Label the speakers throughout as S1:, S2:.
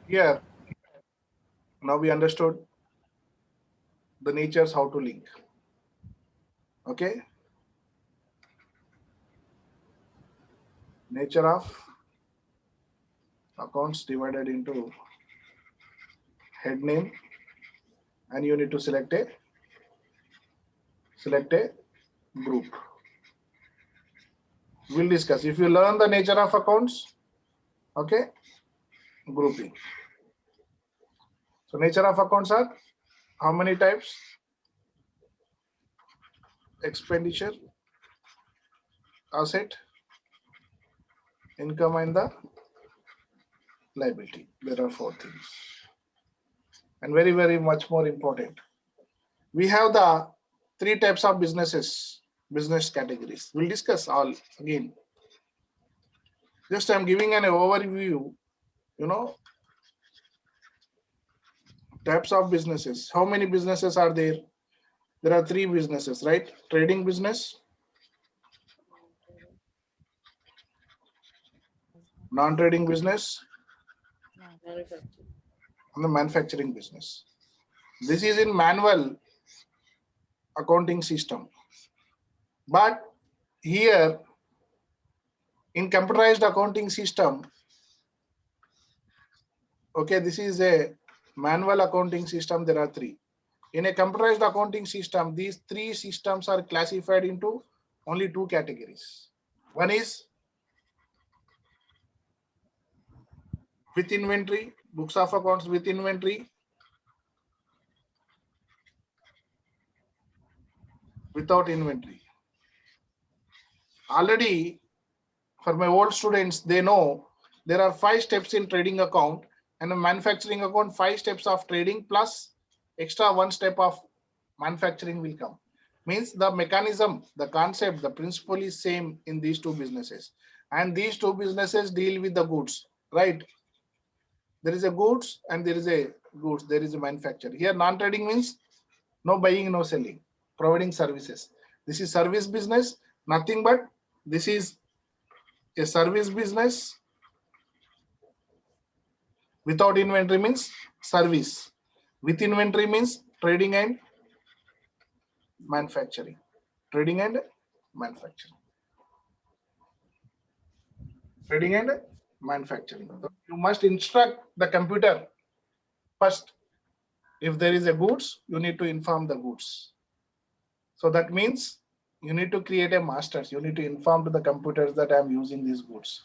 S1: Here, now we understood the natures how to link. Okay, nature of accounts divided into head name, and you need to select a group. We'll discuss. If you learn the nature of accounts, okay, grouping. So nature of accounts are how many types? Expenditure, asset, income, and the liability. There are four things. And very, very much more important. We have the three types of business categories. We'll discuss all again. Just I'm giving an overview, you know, types of businesses. How many businesses are there? There are three businesses, right? Trading business, non-trading business, and the manufacturing business. This is in manual accounting system. But here in computerized accounting system, okay, this is a manual accounting system. There are three. In a computerized accounting system, these three systems are classified into only two categories. One is with inventory, books of accounts with inventory, without inventory. Already for my old students, they know there are 5 steps in trading account, and a manufacturing account, 5 steps of trading plus extra 1 step of manufacturing will come. Means the mechanism, the concept, the principle is same in these two businesses. And these two businesses deal with the goods, right? There is a goods and there is a goods, there is a manufacture. Here non-trading means no buying, no selling, providing services. This is service business, nothing but this is a service business. Without inventory means service. With inventory means trading and manufacturing. Trading and manufacturing. Trading and manufacturing. You must instruct the computer first. If there is a goods, you need to inform the goods. So that means you need to create a masters. You need to inform to the computers that I am using these goods.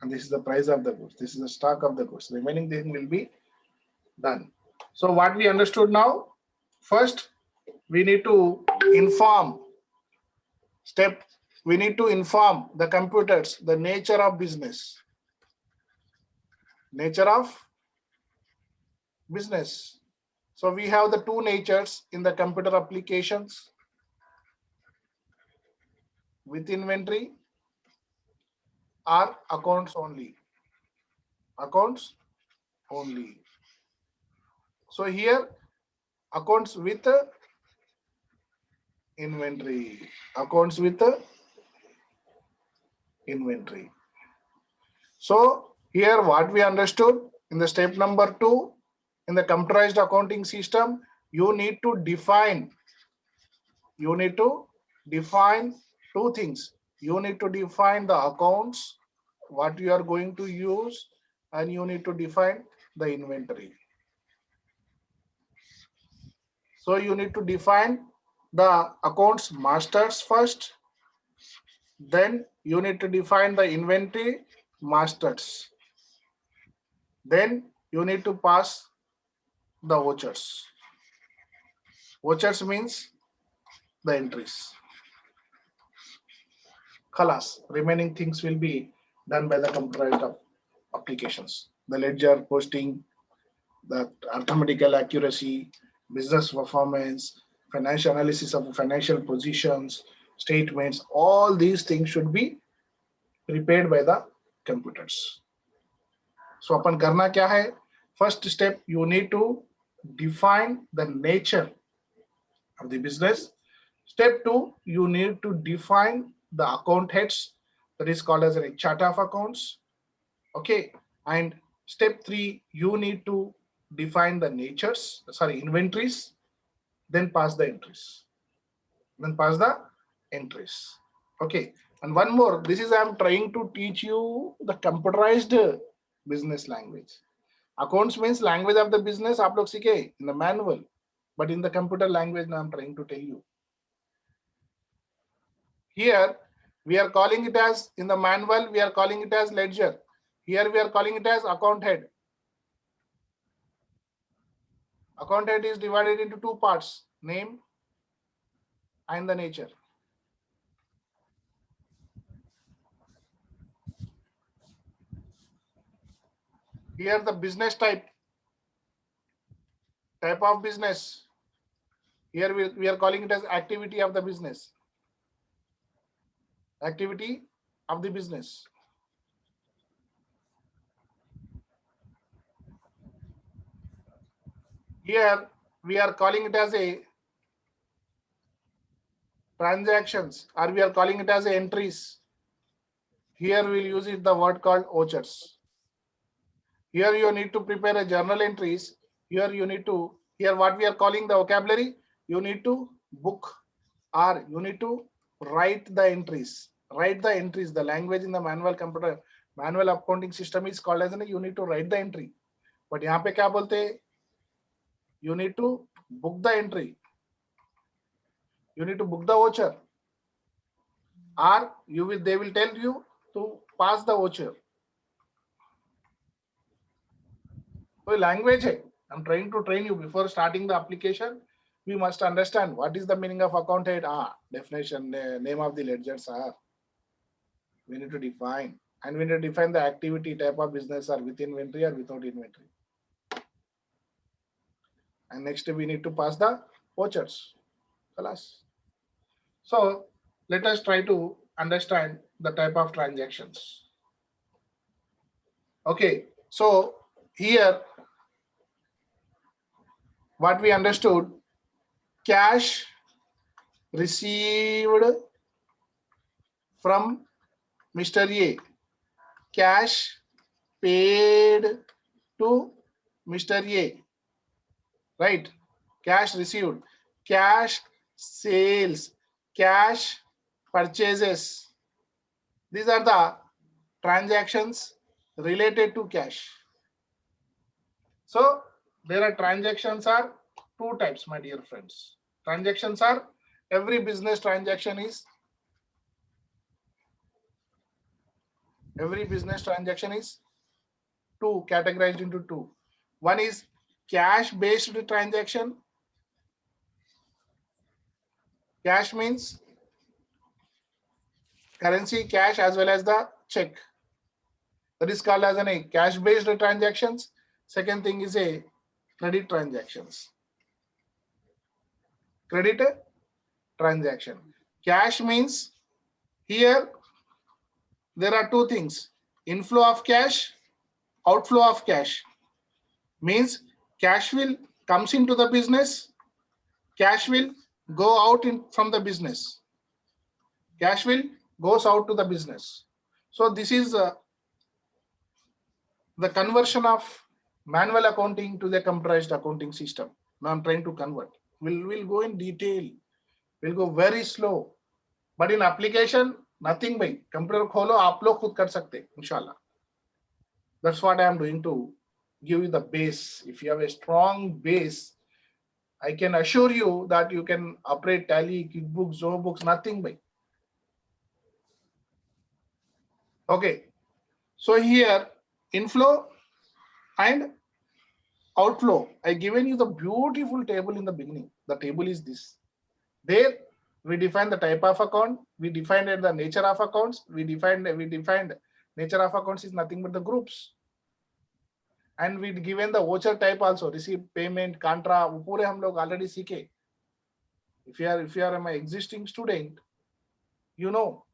S1: And this is the price of the goods. This is the stock of the goods. Remaining thing will be done. So what we understood now, first we need to inform step, we need to inform the computers the nature of business. Nature of business. So we have the two natures in the computer applications, with inventory or accounts only. Accounts only. So here accounts with inventory. Accounts with inventory. So here what we understood in the step number 2, in the computerized accounting system, you need to define two things. You need to define the accounts, what you are going to use, and you need to define the inventory. So you need to define the accounts masters first, then you need to define the inventory masters. Then you need to pass the vouchers. Vouchers means the entries. Khalas, remaining things will be done by the computerized applications. The ledger posting, the arithmetical accuracy, business performance, financial analysis of financial positions, statements, all these things should be prepared by the computers. So अपन करना क्या है? First step, you need to define the nature of the business. Step 2, you need to define the account heads, that is called as a chart of accounts. Okay, and Step 3, you need to define the inventories, then pass the entries. Okay. And one more, this is I'm trying to teach you the computerized business language. Accounts means language of the business, आप लोग सीखे in the manual, but in the computer language now I'm trying to tell you. Here we are calling it as, in the manual we are calling it as ledger. Here we are calling it as account head. Account head is divided into two parts, name and the nature. Here the business type of business. Here we are calling it as activity of the business. Activity of the business. Here we are calling it as a transactions, or we are calling it as a entries. Here we'll use it the word called vouchers. Here you need to prepare a journal entries. Here you need to, here what we are calling the vocabulary, you need to book, or you need to write the entries. Write the entries. The language in the manual accounting system is called as you need to write the entry. But यहाँ पे क्या बोलते हैं? You need to book the entry. You need to book the voucher, or they will tell you to pass the voucher. So language hai. I'm trying to train you before starting the application. We must understand what is the meaning of account head. Definition, name of the ledgers are. We need to define, and we need to define the activity type of business, or with inventory or without inventory. And next we need to pass the vouchers. So let us try to understand the type of transactions. Okay, so here what we understood, cash received from Mr. A, cash paid to Mr. A, right? Cash received, cash sales, cash purchases. These are the transactions related to cash. So there are transactions are two types, my dear friends. Transactions are, every business transaction is two, categorized into two. One is cash based transaction. Cash means currency, cash, as well as the check. That is called as a cash based transactions. Second thing is a credit transactions. Credit transaction. Cash means, here there are two things, inflow of cash, outflow of cash. Means cash will comes into the business, cash will go out from the business. Cash will goes out to the business. So this is the conversion of manual accounting to the computerized accounting system. Now I'm trying to convert. We'll go in detail. We'll go very slow. But in application, nothing by computer kholo, aap log khud kar sakte, inshallah. That's what I am doing to give you the base. If you have a strong base, I can assure you that you can operate Tally, QuickBooks, ZoBooks, nothing by. Okay. So here, inflow and outflow. I given you the beautiful table in the beginning. The table is this. There we define the type of account. We defined the nature of accounts. We defined nature of accounts is nothing but the groups. And we given the voucher type also, receipt, payment, contra. वो पूरे हम लोग already सीखे. If you are my existing student, you know.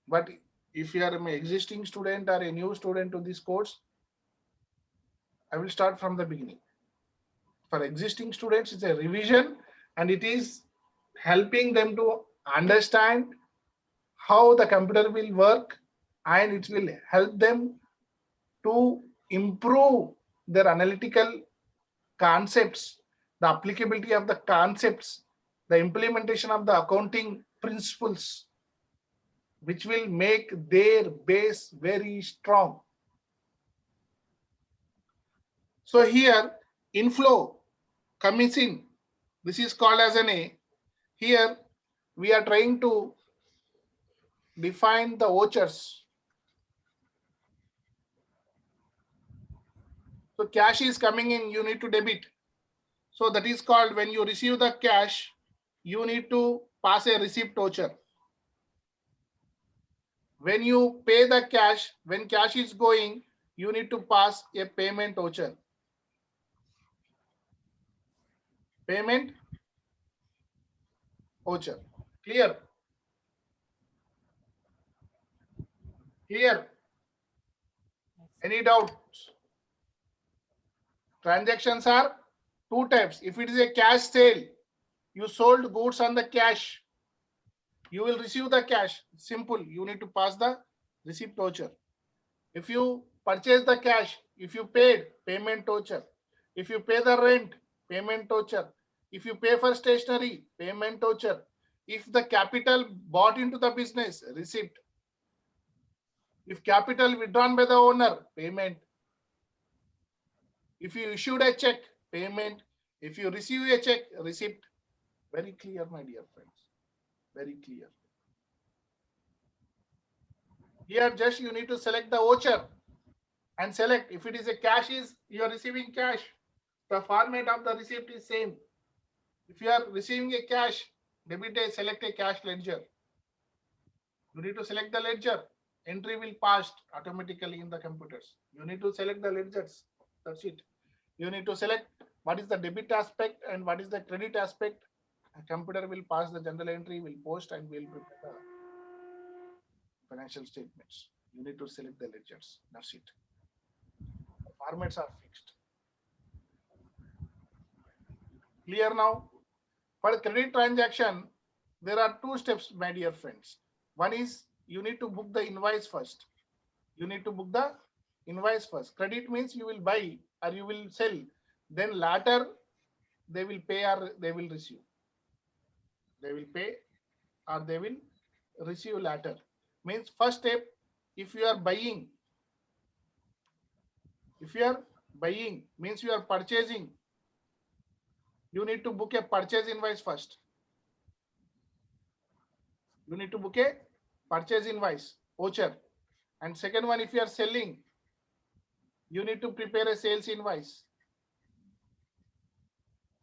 S1: But if you are my existing student or a new student to this course, I will start from the beginning. For existing students, it's a revision, and it is helping them to understand how the computer will work, and it will help them to improve their analytical concepts, the applicability of the concepts, the implementation of the accounting principles, which will make their base very strong. So here inflow comes in. This is called as an A. Here we are trying to define the vouchers. So cash is coming in, you need to debit. So that is called, when you receive the cash, you need to pass a receipt voucher. When you pay the cash, when cash is going, you need to pass a payment voucher. Payment voucher. Clear? Clear? Any doubts? Transactions are two types. If it is a cash sale, you sold goods on the cash, you will receive the cash. Simple. You need to pass the receipt voucher. If you purchase the cash, if you paid, payment voucher. If you pay the rent, payment voucher. If you pay for stationery, payment voucher. If the capital bought into the business, receipt. If capital withdrawn by the owner, payment. If you issued a check, payment. If you receive a check, receipt. Very clear, my dear friends. Very clear. Here just you need to select the voucher and select. If it is a cash, is you are receiving cash, the format of the receipt is same. If you are receiving a cash, debit day, select a cash ledger. You need to select the ledger. Entry will pass automatically in the computers. You need to select the ledgers. That's it. You need to select what is the debit aspect and what is the credit aspect. A computer will pass the general entry, will post, and will prepare the financial statements. You need to select the ledgers. That's it. The formats are fixed. Clear now? For credit transaction, there are two steps, my dear friends. One is you need to book the invoice first. You need to book the invoice first. Credit means you will buy or you will sell. Then later they will pay or they will receive. They will pay or they will receive later. Means first step, if you are buying means you are purchasing, you need to book a purchase invoice first. You need to book a purchase invoice, voucher. And second one, if you are selling, you need to prepare a sales invoice.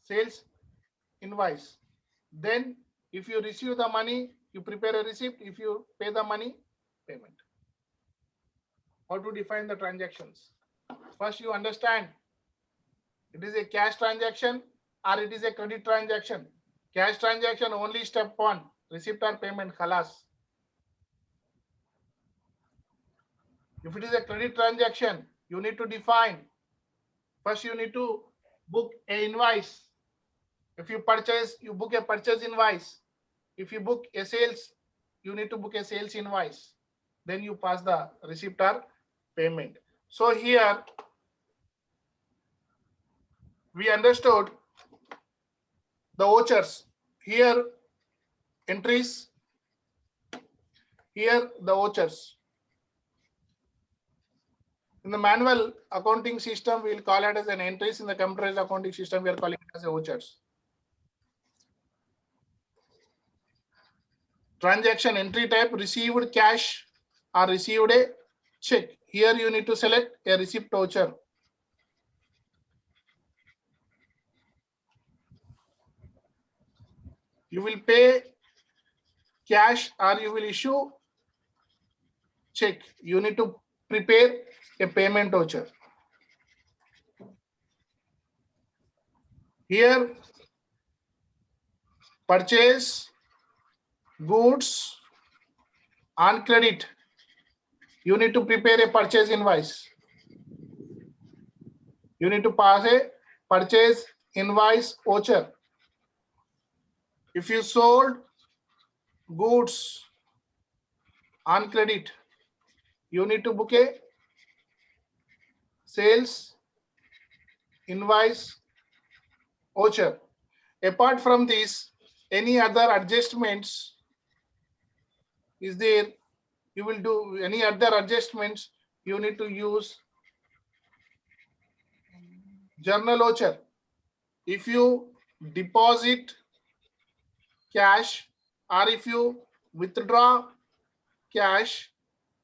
S1: Sales invoice. Then if you receive the money, you prepare a receipt. If you pay the money, payment. How to define the transactions? First you understand it is a cash transaction or it is a credit transaction. Cash transaction only step one, receipt or payment, khalas. If it is a credit transaction, you need to define. First you need to book a invoice. If you purchase, you book a purchase invoice. If you book a sales, you need to book a sales invoice. Then you pass the receipt or payment. So here we understood the vouchers. Here entries, here the vouchers. In the manual accounting system, we will call it as an entries. In the computerized accounting system, we are calling it as a vouchers. Transaction entry type, received cash or received a check. Here you need to select a receipt voucher. You will pay cash or you will issue check. You need to prepare a payment voucher. Here, purchase goods on credit. You need to prepare a purchase invoice. You need to pass a purchase invoice voucher. If you sold goods on credit, you need to book a sales, invoice, voucher. Apart from this, any other adjustments is there? You will do any other adjustments, you need to use journal voucher. If you deposit cash or if you withdraw cash,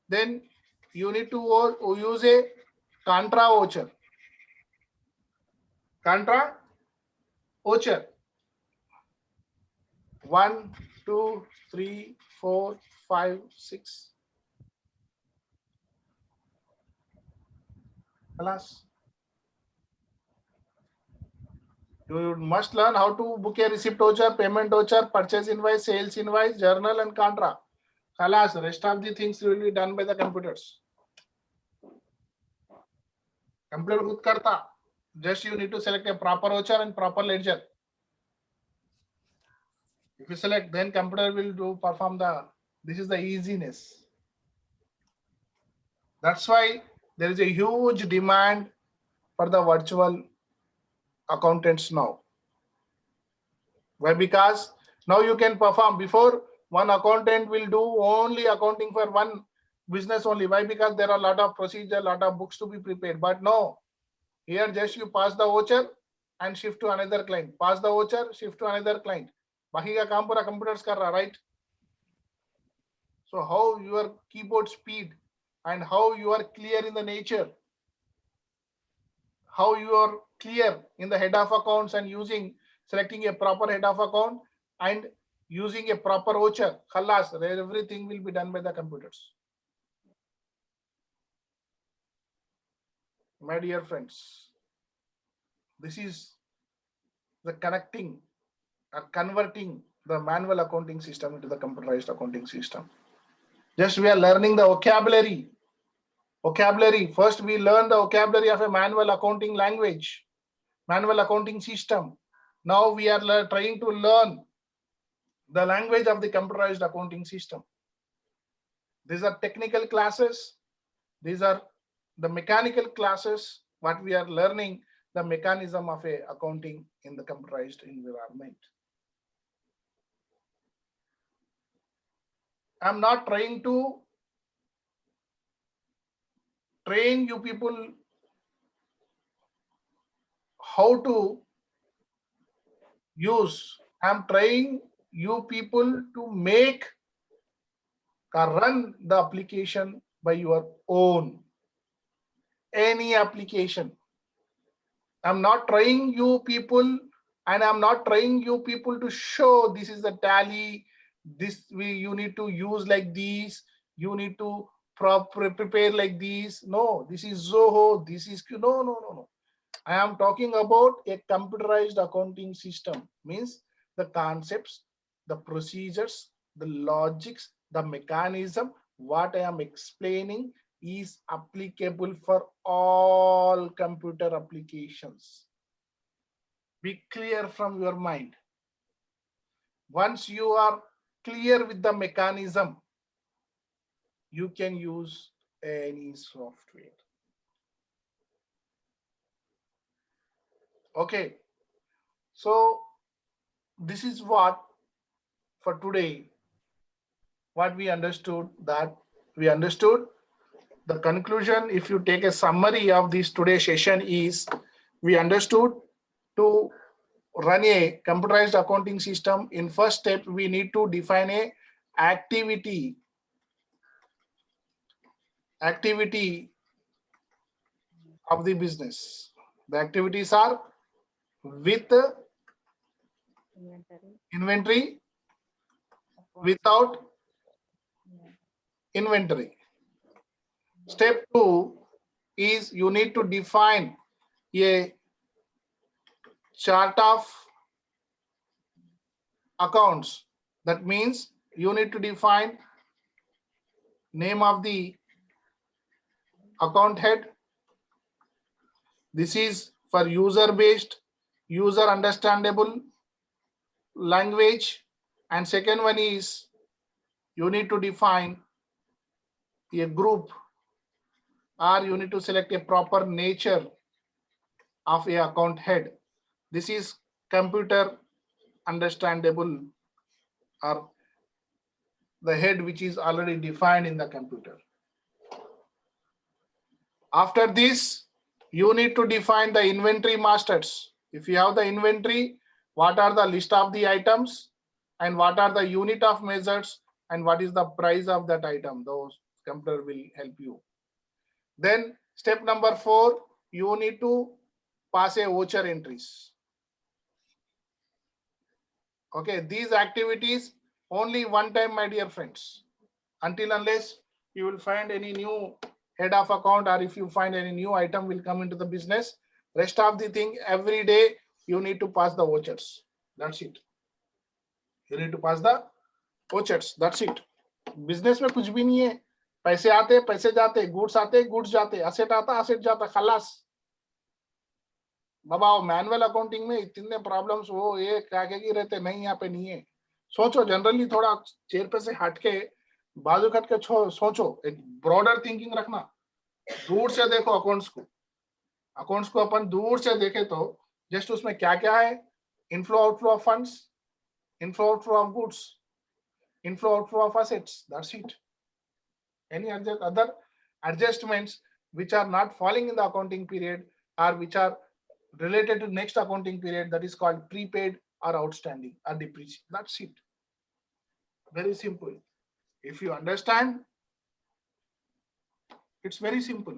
S1: then you need to use a contra voucher. Contra voucher. 1, 2, 3, 4, 5, 6. Alas. You must learn how to book a receipt voucher, payment voucher, purchase invoice, sales invoice, journal and contra. Alas, rest of the things will be done by the computers. Computer खुद करता. Just you need to select a proper voucher and proper ledger. If you select, then computer will do perform the. This is the easiness. That's why there is a huge demand for the virtual accountants now. Why? Because now you can perform. Before, one accountant will do only accounting for one business only. Why? Because there are a lot of procedure, lot of books to be prepared. But no, here just you pass the voucher and shift to another client. Pass the voucher, shift to another client. बाकी का काम पूरा computers कर रहा, right? So how your keyboard speed and how you are clear in the nature, how you are clear in the head of accounts and selecting a proper head of account and using a proper voucher. Khalas, everything will be done by the computers. My dear friends, this is the connecting or converting the manual accounting system into the computerized accounting system. Just we are learning the vocabulary. First, we learn the vocabulary of a manual accounting language, manual accounting system. Now we are trying to learn the language of the computerized accounting system. These are technical classes. These are the mechanical classes. What we are learning, the mechanism of a accounting in the computerized environment. I'm not trying to train you people how to use. I'm trying you people to make or run the application by your own. Any application. I'm not trying you people and I'm not trying you people to show this is the tally, this you need to use like these, you need to prepare like these. No, this is Zoho, this is no. I am talking about a computerized accounting system, means the concepts, the procedures, the logics, the mechanism, what I am explaining is applicable for all computer applications. Be clear from your mind. Once you are clear with the mechanism, you can use any software. Okay, so this is what for today, what we understood, that we understood the conclusion. If you take a summary of this today's session is, we understood to run a computerized accounting system. In first step, we need to define a activity of the business. The activities are with inventory, without inventory. Step 2 is you need to define a chart of accounts. That means you need to define name of the account head. This is for user based, user understandable language. And second one is you need to define a group or you need to select a proper nature of a account head. This is computer understandable, or the head which is already defined in the computer. After this, you need to define the inventory masters. If you have the inventory, what are the list of the items and what are the unit of measures and what is the price of that item? Those computer will help you. Then step number 4, you need to pass a voucher entries. Okay, these activities only one time, my dear friends, until unless you will find any new head of account, or if you find any new item will come into the business. Rest of the thing, every day you need to pass the vouchers. That's it. You need to pass the vouchers. That's it. Business में कुछ भी नहीं है. पैसे आते पैसे जाते, goods आते गुड्स जाते, असेट आता असेट जाता, खलास. बाबा मैनुअल अकाउंटिंग में इतने प्रॉब्लम्स वो ये क्या की रहते नहीं, यहाँ पे नहीं है. सोचो जनरली, थोड़ा चेयर पे से हटके बाजू कट के सोचो, एक ब्रॉडर थिंकिंग रखना. दूर से देखो अकाउंट्स को अपन दूर से देखे तो जस्ट उसमें क्या क्या है, inflow outflow of funds, inflow outflow of goods, inflow outflow of assets, that's it. Any other adjustments which are not falling in the accounting period or which are related to next accounting period, that is called prepaid or outstanding or depreciation. That's it. Very simple. If you understand, it's very simple.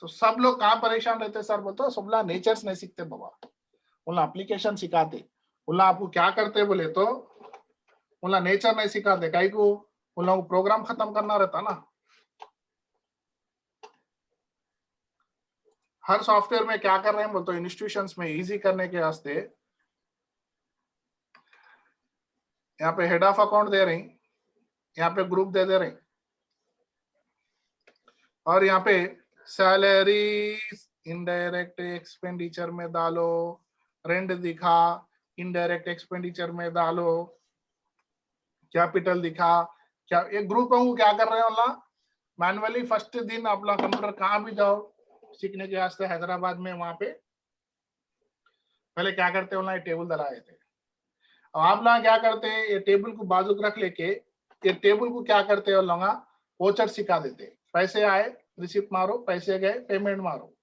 S1: तो सब लोग कहाँ परेशान रहते sir बोलते, सब लोग natures नहीं सीखते बाबा, उन्हें एप्लीकेशन सिखाते. उन्हें आपको क्या करते बोले तो उन्हें नेचर नहीं सिखाते. कहीं को उन लोगों को प्रोग्राम खत्म करना रहता ना. हर सॉफ्टवेयर में क्या कर रहे हैं बोलते, इंस्टीट्यूशंस में इजी करने के वास्ते यहाँ पे हेड ऑफ अकाउंट दे रहे हैं, यहाँ पे ग्रुप दे रहे हैं, और यहाँ पे सैलरी इनडायरेक्ट एक्सपेंडिचर में डालो, रेंट दिखा इनडायरेक्ट एक्सपेंडिचर में डालो, कैपिटल दिखा. क्या एक ग्रुप को क्या कर रहे हो मैनुअली. फर्स्ट दिन आप लोग कंप्यूटर कहाँ भी जाओ सीखने के वास्ते, हैदराबाद में वहां पे पहले क्या करते हो, टेबल दलाए थे. अब आप लोग क्या करते हैं, ये टेबल को बाजू रख लेके ये टेबल को क्या करते हो लोग, वोचर सिखा देते. पैसे आए रिसिप्ट मारो, पैसे गए पेमेंट मारो.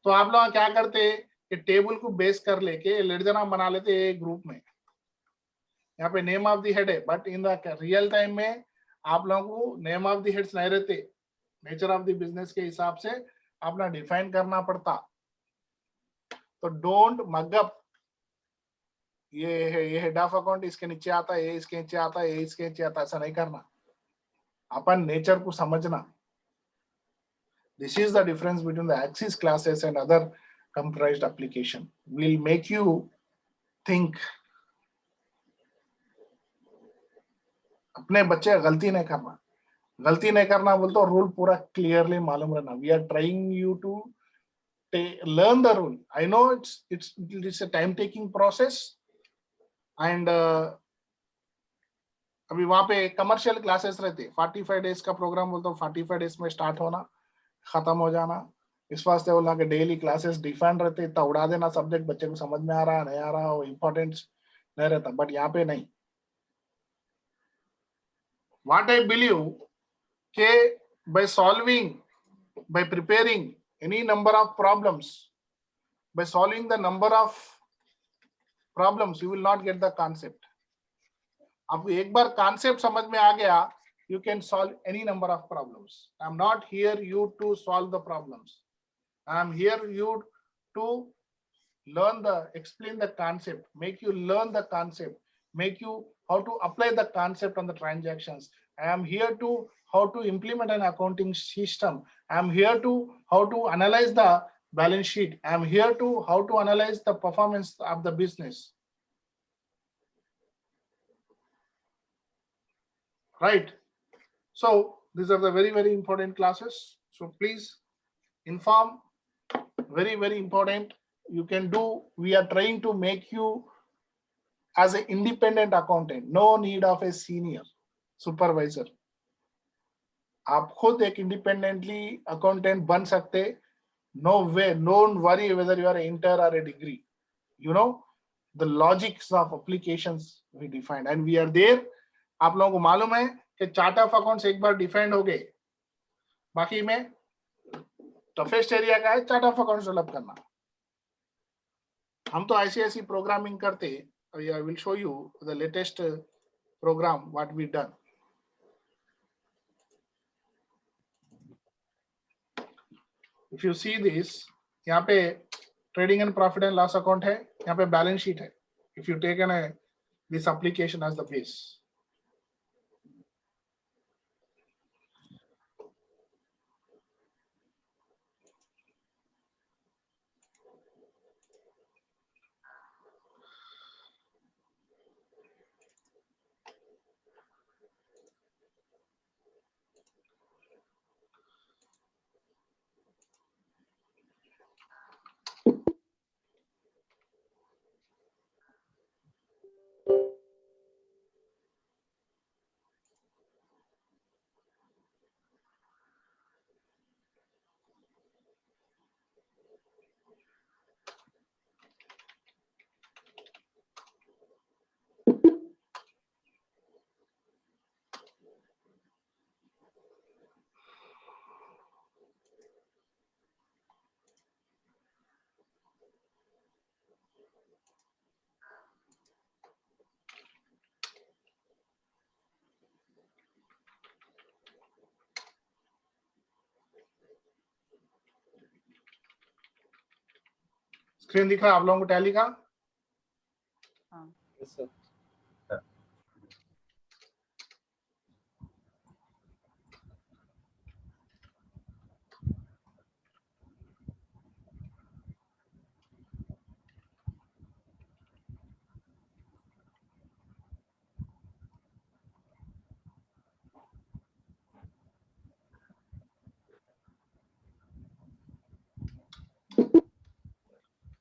S1: तो आप लोग क्या करते, ये टेबल को बेस कर लेके लेडर बना लेते एक ग्रुप में. यहाँ पे नेम ऑफ द हेड है, but in the real time में आप लोगों को नेम ऑफ द हेड्स नहीं रहते. नेचर ऑफ द बिजनेस के हिसाब से अपना डिफाइन करना पड़ता. तो डोंट मगअप, ये हेड ऑफ अकाउंट इसके नीचे आता है, ये इसके नीचे आता है, ये इसके नीचे आता है, ऐसा नहीं करना. अपन नेचर को समझना. This is the difference between the axis classes and other computerised application. Will make you think. अपने बच्चे गलती नहीं करना. गलती नहीं करना बोलते तो रूल पूरा क्लियरली मालूम रहना. We are trying you to learn the rule. I know it's a time taking process, and अभी वहां पे कमर्शियल क्लासेस रहते. 45 डेज का प्रोग्राम बोलते, 45 डेज में स्टार्ट होना, खत्म हो जाना. इस वास्ते बोला कि डेली क्लासेस डिफाइन रहते, इतना उड़ा देना सब्जेक्ट, बच्चे को समझ में आ रहा नहीं आ रहा, वो इम्पोर्टेंस नहीं रहता. बट यहाँ पे नहीं. व्हाट आई बिलीव के by solving, by preparing any number of problems, by solving the number of problems, you will not get the concept. आपको एक बार concept समझ में आ गया, you can solve any number of problems. I'm not here you to solve the problems. I'm here you to learn explain the concept, make you learn the concept, make you how to apply the concept on the transactions. I am here to how to implement an accounting system. I am here to how to analyze the balance sheet. I am here to how to analyze the performance of the business. Right? So these are the very, very important classes. So please inform. Very, very important. You can do. We are trying to make you as an independent accountant. No need of a senior supervisor. आप खुद एक independently accountant बन सकते. No way, don't worry whether you are inter और a degree. You know the logics of applications we defined and we are there. आप लोगों को मालूम है कि चार्ट ऑफ अकाउंट्स एक बार डिफाइंड हो गए, बाकी में टफेस्ट एरिया का है चार्ट ऑफ अकाउंट्स डेवलप करना. हम तो ऐसी प्रोग्रामिंग करते. I will show you the latest program what we done. If you see this, यहाँ पे trading and profit and loss account है, यहाँ पे बैलेंस शीट है. If you take an this application as the base. Screen दिख रहा है आप लोगों को टैली का?
S2: हाँ.
S3: Yes, sir.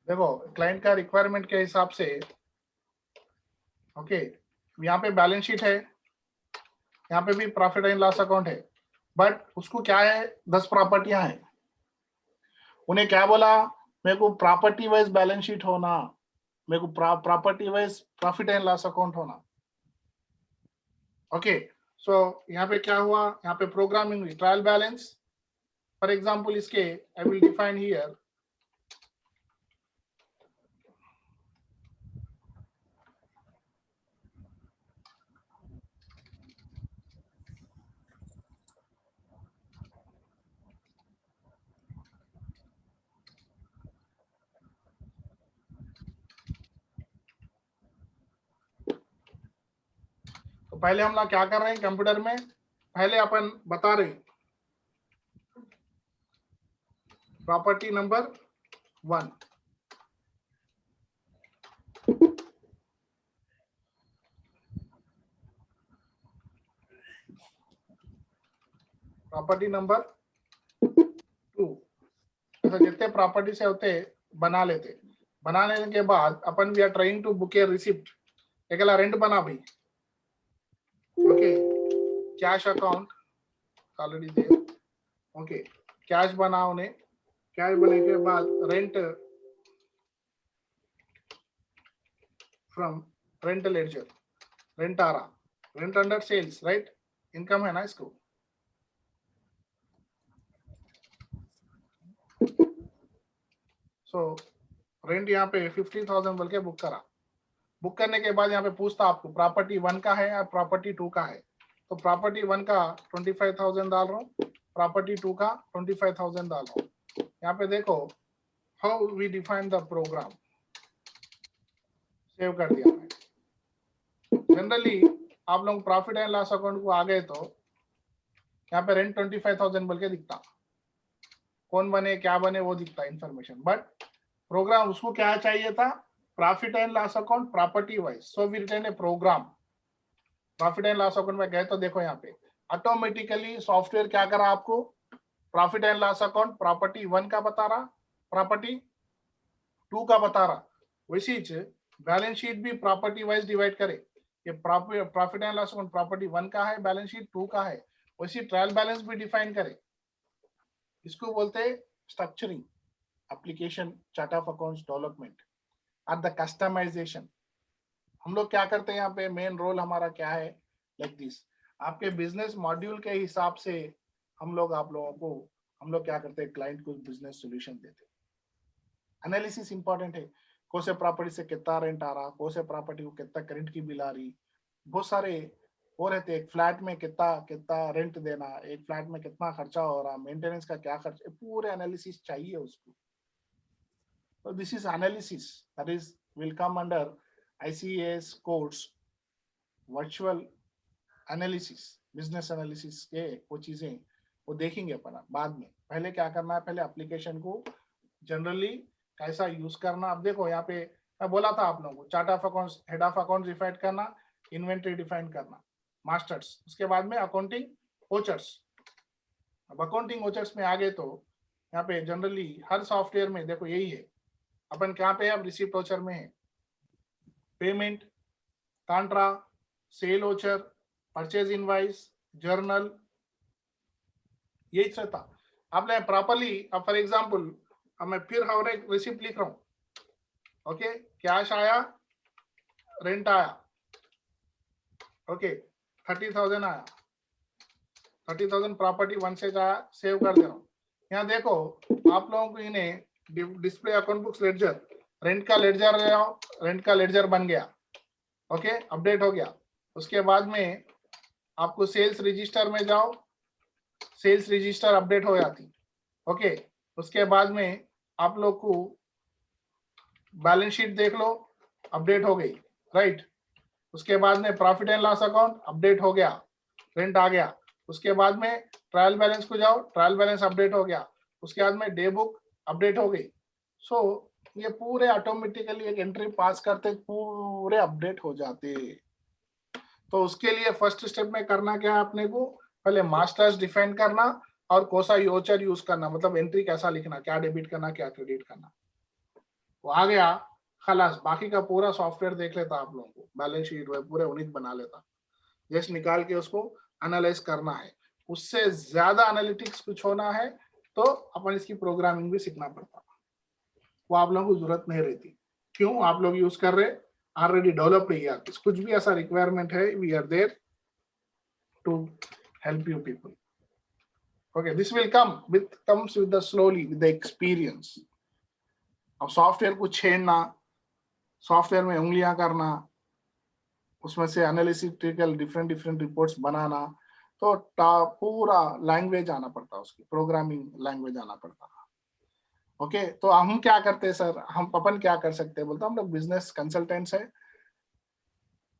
S1: देखो क्लाइंट का रिक्वायरमेंट के हिसाब से, ओके, यहाँ पे बैलेंस शीट है, यहाँ पे भी प्रॉफिट एंड लॉस अकाउंट है, बट उसको क्या है, 10 प्रॉपर्टियां हैं. उन्हें क्या बोला, मेरे को प्रॉपर्टी वाइज बैलेंस शीट होना, मेरे को property wise profit and loss account होना. ओके, सो यहाँ पे क्या हुआ, यहाँ पे प्रोग्रामिंग हुई, ट्रायल बैलेंस. फॉर एग्जाम्पल इसके आई विल डिफाइन हियर तो पहले हम लोग क्या कर रहे हैं कंप्यूटर में, पहले अपन बता रहे प्रॉपर्टी नंबर 1. Property number 2. ऐसा जितने प्रॉपर्टी से होते बना लेते. बना लेने के बाद अपन we are trying to book a receipt. एकला रेंट बना भाई. Okay, cash account already there. Okay, cash बना, उन्हें कैश बनने के बाद rent from rent ledger, rent आ रहा, rent under sales, right, income है ना इसको. सो रेंट यहाँ पे 50,000 बोल के बुक करा. बुक करने के बाद यहाँ पे पूछता आपको प्रॉपर्टी 1 का है या प्रॉपर्टी 2 का है. तो प्रॉपर्टी 1 का 25,000 डाल रहा हूँ, प्रॉपर्टी 2 का 25,000 डाल रहा हूँ. यहाँ पे देखो how we define the program. Save कर दिया मैं. जनरली आप लोग प्रॉफिट एंड लॉस अकाउंट को आ गए तो यहाँ पे रेंट 25,000 बोल के दिखता, कौन बने क्या बने वो दिखता इंफॉर्मेशन. बट प्रोग्राम उसको क्या चाहिए था, profit and loss account property wise. So we return a program. Profit and loss account में गए तो देखो यहाँ पे ऑटोमेटिकली सॉफ्टवेयर क्या करा आपको, profit and loss account property 1 का बता रहा, प्रॉपर्टी 2 का बता रहा. वैसे ही बैलेंस शीट भी प्रॉपर्टी वाइज डिवाइड करे. ये profit and loss account property 1 का है, बैलेंस शीट 2 का है. वैसी ट्रायल बैलेंस भी डिफाइन करे। इसको बोलते हैं structuring, application chart of accounts development और द कस्टमाइजेशन। हम लोग क्या करते हैं यहाँ पे, मेन रोल हमारा क्या है, लाइक दिस। आपके बिजनेस मॉड्यूल के हिसाब से हम लोग हम लोग क्या करते हैं, क्लाइंट को बिजनेस सोल्यूशन देते हैं। एनालिसिस इंपॉर्टेंट है, कौन से प्रॉपर्टी से कितना रेंट आ रहा, कौन से प्रॉपर्टी को कितना करंट की बिल आ रही, बहुत सारे वो रहते। एक फ्लैट में कितना कितना रेंट देना, एक फ्लैट में कितना खर्चा हो रहा, मेंटेनेंस का क्या खर्चा, पूरे एनालिसिस चाहिए उसको। तो this is analysis that is will come under ICAS course, virtual analysis, business analysis के वो चीजें वो देखेंगे अपन बाद में। पहले क्या करना है, पहले एप्लीकेशन को जनरली कैसा यूज करना। अब देखो यहाँ पे मैं बोला था आप लोगों को, chart of accounts, head of accounts define करना, इन्वेंटरी डिफाइन करना, मास्टर्स, उसके बाद में अकाउंटिंग ओचर्स। अब अकाउंटिंग ओचर्स में आ गए तो यहाँ पे जनरली हर सॉफ्टवेयर में देखो यही है। अपन कहाँ पे है, अब रिसिप्ट ओचर में है, payment, contra, sale voucher, purchase invoice, journal, यही रहता। आपने प्रॉपरली, अब फॉर एग्जांपल अब मैं फिर हर एक रिसिप्ट लिख रहा हूँ, ओके, कैश आया, रेंट आया, ओके, 30,000 आया, 30,000 प्रॉपर्टी वन से आया, सेव कर दे रहा हूँ। यहाँ देखो आप लोगों को इन्हें display account books ledger, rent का लेडजर ले आओ, रेंट का लेडजर बन गया, ओके, अपडेट हो गया। उसके बाद में आपको सेल्स रजिस्टर में जाओ, सेल्स रजिस्टर अपडेट हो जाती, ओके। उसके बाद में आप लोग को बैलेंस शीट देख लो, अपडेट हो गई, राइट। उसके बाद में profit and loss account update हो गया, रेंट आ गया। उसके बाद में ट्रायल बैलेंस को जाओ, ट्रायल बैलेंस अपडेट हो गया। उसके बाद में डे बुक अपडेट हो गई। सो ये पूरे ऑटोमेटिकली एक एंट्री पास करते पूरे अपडेट हो जाते। तो उसके लिए फर्स्ट स्टेप में करना क्या है, अपने को पहले मास्टर्स डिफाइन करना और कोसा योचर यूज करना, मतलब एंट्री कैसा लिखना, क्या डेबिट करना, क्या क्रेडिट करना। वो आ गया, खलास, बाकी का पूरा सॉफ्टवेयर देख लेता आप लोगों को, बैलेंस शीट वह पूरे यूनिट बना लेता। जस्ट निकाल के उसको एनालाइज करना है। उससे ज्यादा एनालिटिक्स कुछ होना है तो अपन इसकी प्रोग्रामिंग भी सीखना पड़ता, वो आप लोगों को जरूरत नहीं रहती। क्यों, आप लोग यूज कर रहे ऑलरेडी डेवलप्ड ERP। कुछ भी ऐसा रिक्वायरमेंट है, we are there to help you people, okay. This will comes with the slowly with the experience। अब सॉफ्टवेयर को छेड़ना, सॉफ्टवेयर में उंगलियां करना, उसमें से एनालिटिकल डिफरेंट डिफरेंट रिपोर्ट्स बनाना, तो पूरा लैंग्वेज आना पड़ता, उसकी प्रोग्रामिंग लैंग्वेज आना पड़ता। ओके, तो हम क्या करते हैं सर, हम अपन क्या कर सकते हैं बोलते, हम लोग बिजनेस कंसल्टेंट्स है,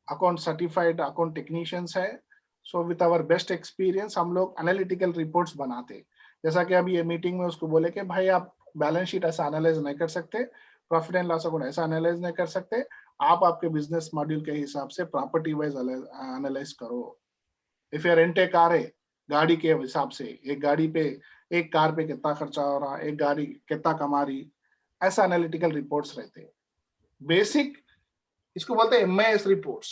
S1: अकाउंट सर्टिफाइड अकाउंट टेक्नीशियंस है। So with our best experience हम लोग एनालिटिकल रिपोर्ट्स बनाते। जैसा कि अभी ये मीटिंग में उसको बोले कि भाई आप बैलेंस शीट ऐसा एनालाइज नहीं कर सकते, प्रॉफिट एंड लॉस अकाउंट ऐसा एनालाइज नहीं कर सकते, आप आपके बिजनेस मॉड्यूल के हिसाब से प्रॉपर्टी वाइज एनालाइज करो। If you rent a car है, गाड़ी के हिसाब से, एक गाड़ी पे, एक कार पे कितना खर्चा हो रहा, एक गाड़ी कितना कमा रही, ऐसा एनालिटिकल रिपोर्ट्स रहते हैं। बेसिक इसको बोलते हैं MIS reports,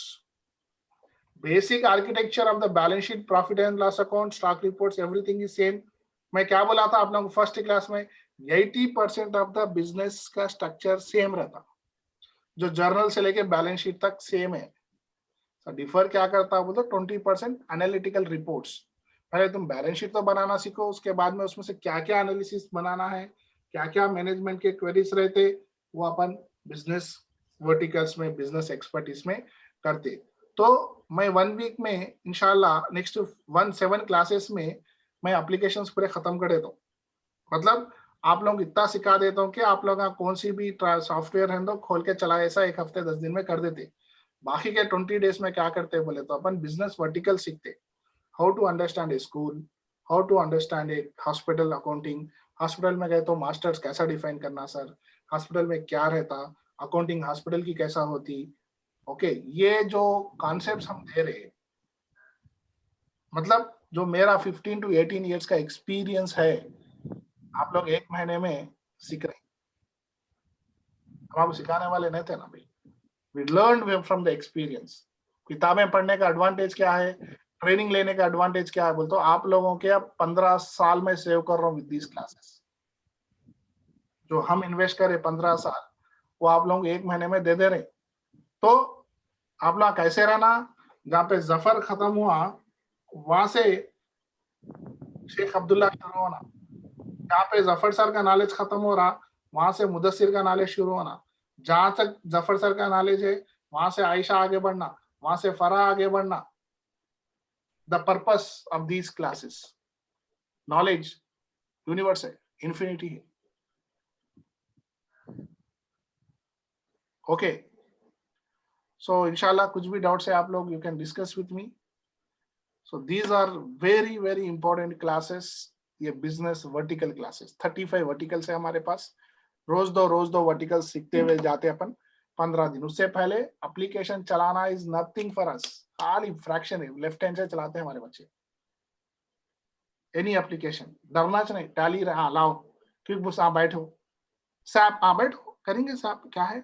S1: basic architecture of the balance sheet, profit and loss account, stock reports, everything is same. मैं क्या बोला था आप लोगों को फर्स्ट क्लास में, 80% ऑफ द बिजनेस का स्ट्रक्चर सेम रहता, जो जर्नल से लेके बैलेंस शीट तक सेम है। डिफर क्या करता है बोलते 20% एनालिटिकल रिपोर्ट्स। पहले तुम बैलेंस शीट तो बनाना सीखो, उसके बाद में उसमें से क्या क्या एनालिसिस बनाना है, क्या क्या मैनेजमेंट के क्वेरीज रहते, वो अपन बिजनेस वर्टिकल्स में, बिजनेस एक्सपर्टीज में करते। तो मैं 1 वीक में इंशाल्लाह नेक्स्ट 7 क्लासेस में मैं एप्लीकेशंस पूरे खत्म कर देता हूँ। मतलब आप लोग इतना सिखा देता हूँ कि आप लोग कौन सी भी सॉफ्टवेयर है तो खोल के चला, ऐसा 1 हफ्ते 10 दिन में कर देते। बाकी के 20 डेज में क्या करते बोले तो अपन बिजनेस वर्टिकल सीखते, how to understand a school, how to understand a hospital accounting. Hospital में गए तो मास्टर्स कैसा डिफाइन करना सर, हॉस्पिटल में क्या रहता, अकाउंटिंग हॉस्पिटल की कैसा होती, ओके। ये जो कॉन्सेप्ट्स हम दे रहे, मतलब जो मेरा 15 to 18 ईयर्स का एक्सपीरियंस है, आप लोग 1 महीने में सीख रहे। हम आपको सिखाने वाले नहीं थे ना भाई, we learned from the experience। किताबें पढ़ने का एडवांटेज क्या है, ट्रेनिंग लेने का एडवांटेज क्या है बोलते हो, आप लोगों के अब 15 साल में सेव कर रहा हूँ विद दीज क्लासेस। जो हम इन्वेस्ट करें 15 साल वो आप लोग 1 महीने में दे दे रहे। तो आप लोग कैसे रहना, जहाँ पे जफर खत्म हुआ वहां से शेख अब्दुल्ला शुरू होना, जहाँ पे जफर सर का नॉलेज खत्म हो रहा वहां से मुदस्सिर का नॉलेज शुरू होना, जहां तक जफर सर का नॉलेज है वहां से आयशा आगे बढ़ना, वहां से फरा आगे बढ़ना। The purpose of these classes, knowledge universe है, इंफिनिटी है। ओके, सो इंशाल्लाह कुछ भी डाउट्स है आप लोग you can discuss with me. So these are very very important classes. ये बिजनेस वर्टिकल क्लासेस 35 वर्टिकल्स है हमारे पास। रोज दो वर्टिकल सीखते हुए जाते अपन 15 दिन। उससे पहले एप्लीकेशन चलाना इज नथिंग फॉर अस, खाली फ्रैक्शन है, लेफ्ट हैंड से चलाते हैं हमारे बच्चे। एनी एप्लीकेशन डरना नहीं, टैली रहा लाओ, क्विक बुक्स आप बैठो, सैप आप बैठो करेंगे, सैप क्या है,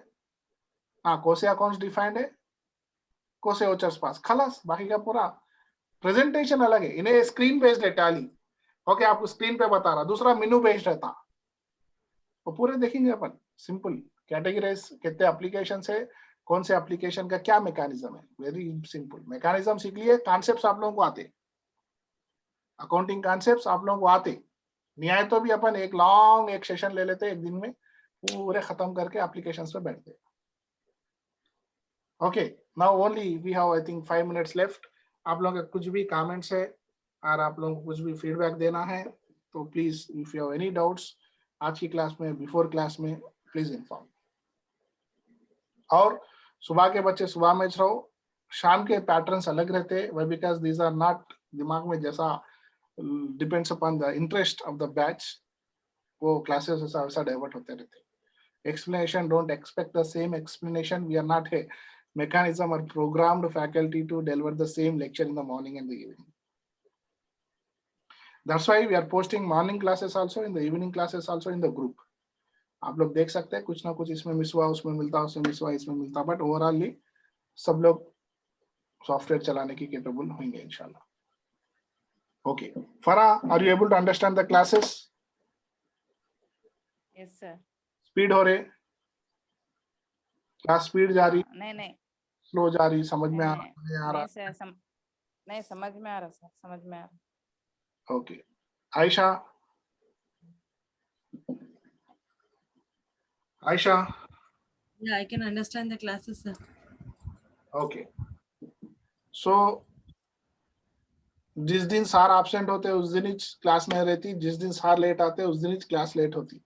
S1: हाँ कोसे अकाउंट्स डिफाइंड है, कोसे ओचर्स पास खलास, बाकी का पूरा प्रेजेंटेशन अलग है, इन्हें स्क्रीन बेस्ड है टैली। ओके, आपको स्क्रीन पे बता रहा, दूसरा मेनू बेस्ड रहता, वो पूरे देखेंगे अपन। सिंपल कैटेगराइज कितने एप्लीकेशन है, कौन से एप्लीकेशन का क्या मैकेनिज्म है, वेरी सिंपल मैकेनिज्म सीख लिए। कॉन्सेप्ट्स आप लोगों को आते, अकाउंटिंग कॉन्सेप्ट्स आप लोगों को आते, न्याय तो भी अपन एक लॉन्ग एक सेशन ले लेते, एक दिन में पूरे खत्म करके एप्लीकेशंस पे बैठते। Okay, now only we have I think 5 minutes left. आप लोगों का कुछ भी कमेंट्स है और आप लोगों को कुछ भी फीडबैक देना है तो please if you have any doubts आज की क्लास में, बिफोर क्लास में, प्लीज इन्फॉर्म। और सुबह के बच्चे सुबह में रहो, शाम के पैटर्न्स अलग रहते, वह बिकॉज दीज आर नॉट दिमाग में जैसा depends upon the interest of the batch, वो क्लासेस वैसा वैसा डाइवर्ट होते रहते। Explanation, don't expect the same explanation. We are not a mechanism or programmed faculty to deliver the same lecture in the morning and the evening. That's why we are posting morning classes also, in the evening classes also in the group. आप लोग देख सकते हैं कुछ ना कुछ इसमें miss हुआ, उसमें मिलता, उसमें मिस हुआ, इसमें मिलता, बट ओवरऑली सब लोग सॉफ्टवेयर चलाने की केपेबल होंगे इंशाल्लाह। Okay, Farah, are you able to understand the classes?
S2: Yes sir.
S1: Speed हो रहे, क्लास स्पीड जा रही,
S2: नहीं
S1: स्लो जा रही, समझ में आ रहा,
S2: नहीं
S1: नहीं आ रहा?
S2: सर, नहीं समझ में आ रहा सर, समझ में आ रहा।
S1: Okay, Ayesha, Aisha.
S3: Yeah, I can understand the classes, sir.
S1: Okay. So जिस दिन सार एब्सेंट होते उस दिन ही क्लास में रहती, जिस दिन सार लेट आते उस दिन ही क्लास लेट होती।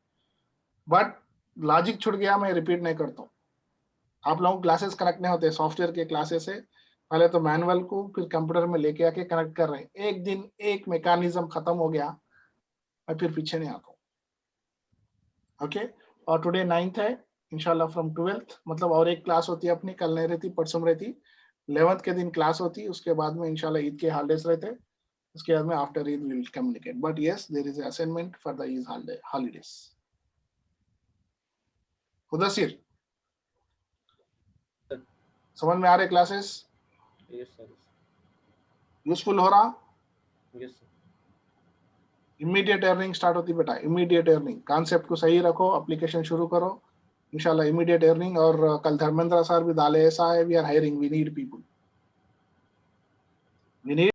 S1: बट लॉजिक छूट गया, मैं रिपीट नहीं करता हूँ। आप लोगों को क्लासेस कनेक्ट नहीं होते, सॉफ्टवेयर के क्लासेस है, पहले तो मैनुअल को फिर कंप्यूटर में लेके आके कनेक्ट कर रहे हैं। एक दिन एक मैकेनिज्म खत्म हो गया, मैं फिर पीछे नहीं आता हूँ। ओके, और टुडे 9th है, इंशाल्लाह फ्रॉम 12th, मतलब और एक क्लास होती है अपनी, कल नहीं रहती, परसों रहती, 11th के दिन क्लास होती, उसके बाद में इंशाल्लाह ईद के हॉलिडेज रहते, उसके बाद में after Eid we will communicate, but yes there is assignment for the Eid holidays. Mudassir, समझ में आ रहे क्लासेस?
S4: Yes sir.
S1: यूजफुल हो रहा?
S4: Yes sir.
S1: Immediate earning start होती बेटा, इमीडिएट अर्निंग, कॉन्सेप्ट को सही रखो, एप्लीकेशन शुरू करो, इंशाल्लाह इमीडिएट अर्निंग। और कल धर्मेंद्र सर भी डाले, ऐसा है we are hiring, we need people, we need